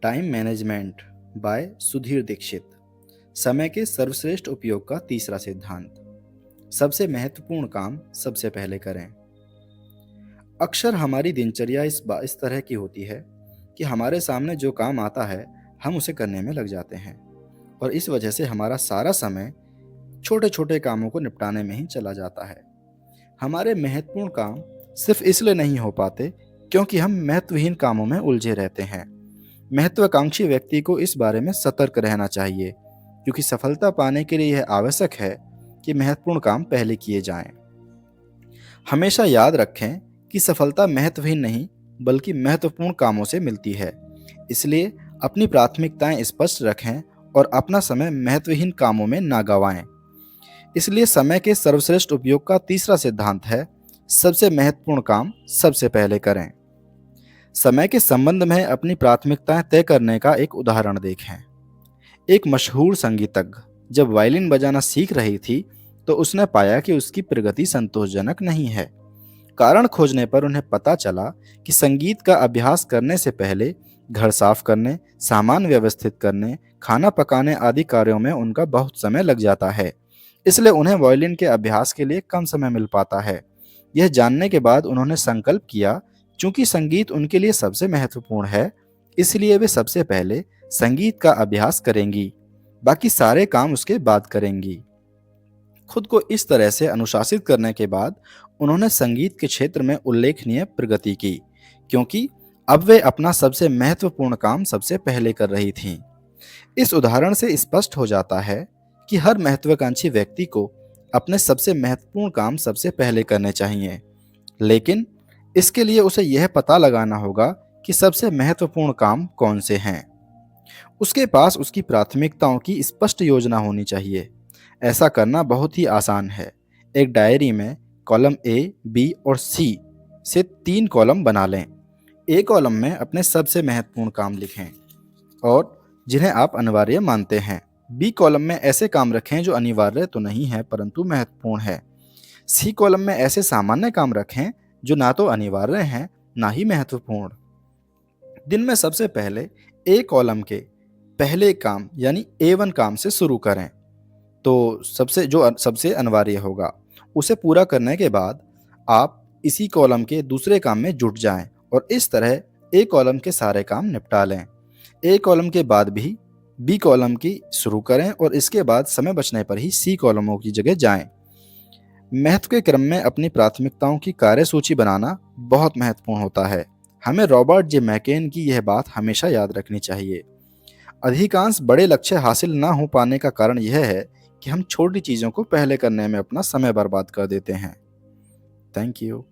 Time management by Sudhir Dikshit. समय के सर्वश्रेष्ठ उपयोग का तीसरा सिद्धांत। सबसे महत्वपूर्ण काम सबसे पहले करें। अक्सर हमारी दिनचर्या इस तरह की होती है कि हमारे सामने जो काम आता है हम उसे करने में लग जाते हैं और इस वजह से हमारा सारा समय छोटे छोटे कामों को निपटाने में ही चला जाता है। हमारे महत्वपूर्ण काम सिर्फ इसलिए नहीं हो पाते क्योंकि हम महत्वहीन कामों में उलझे रहते हैं। महत्वाकांक्षी व्यक्ति को इस बारे में सतर्क रहना चाहिए क्योंकि सफलता पाने के लिए यह आवश्यक है कि महत्वपूर्ण काम पहले किए जाएं। हमेशा याद रखें कि सफलता महत्वहीन नहीं बल्कि महत्वपूर्ण कामों से मिलती है। इसलिए अपनी प्राथमिकताएं स्पष्ट रखें और अपना समय महत्वहीन कामों में ना गंवाएं। इसलिए समय के सर्वश्रेष्ठ उपयोग का तीसरा सिद्धांत है, सबसे महत्वपूर्ण काम सबसे पहले करें। समय के संबंध में अपनी प्राथमिकताएं तय करने का एक उदाहरण देखें। एक मशहूर संगीतज्ञ जब वायलिन बजाना सीख रही थी तो उसने पाया कि उसकी प्रगति संतोषजनक नहीं है। कारण खोजने पर उन्हें पता चला कि संगीत का अभ्यास करने से पहले घर साफ करने, सामान व्यवस्थित करने, खाना पकाने आदि कार्यों में उनका बहुत समय लग जाता है। इसलिए उन्हें वायलिन के अभ्यास के लिए कम समय मिल पाता है। यह जानने के बाद उन्होंने संकल्प किया, चूंकि संगीत उनके लिए सबसे महत्वपूर्ण है, इसलिए वे सबसे पहले संगीत का अभ्यास करेंगी, बाकी सारे काम उसके बाद करेंगी। खुद को इस तरह से अनुशासित करने के बाद उन्होंने संगीत के क्षेत्र में उल्लेखनीय प्रगति की, क्योंकि अब वे अपना सबसे महत्वपूर्ण काम सबसे पहले कर रही थीं। इस उदाहरण से स्पष्ट हो जाता है कि हर महत्वाकांक्षी व्यक्ति को अपने सबसे महत्वपूर्ण काम सबसे पहले करने चाहिए, लेकिन इसके लिए उसे यह पता लगाना होगा कि सबसे महत्वपूर्ण काम कौन से हैं। उसके पास उसकी प्राथमिकताओं की स्पष्ट योजना होनी चाहिए। ऐसा करना बहुत ही आसान है। एक डायरी में कॉलम ए, बी और सी से 3 कॉलम बना लें। ए कॉलम में अपने सबसे महत्वपूर्ण काम लिखें और जिन्हें आप अनिवार्य मानते हैं। बी कॉलम में ऐसे काम रखें जो अनिवार्य तो नहीं है परंतु महत्वपूर्ण है। सी कॉलम में ऐसे सामान्य काम रखें जो ना तो अनिवार्य हैं ना ही महत्वपूर्ण। दिन में सबसे पहले ए कॉलम के पहले काम यानी A1 काम से शुरू करें, तो सबसे अनिवार्य होगा। उसे पूरा करने के बाद आप इसी कॉलम के दूसरे काम में जुट जाएं और इस तरह ए कॉलम के सारे काम निपटा लें। ए कॉलम के बाद भी बी कॉलम की शुरू करें और इसके बाद समय बचने पर ही सी कॉलमों की जगह जाएं। महत्व के क्रम में अपनी प्राथमिकताओं की कार्यसूची बनाना बहुत महत्वपूर्ण होता है। हमें रॉबर्ट जे मैकेन की यह बात हमेशा याद रखनी चाहिए। अधिकांश बड़े लक्ष्य हासिल ना हो पाने का कारण यह है कि हम छोटी चीज़ों को पहले करने में अपना समय बर्बाद कर देते हैं। Thank you.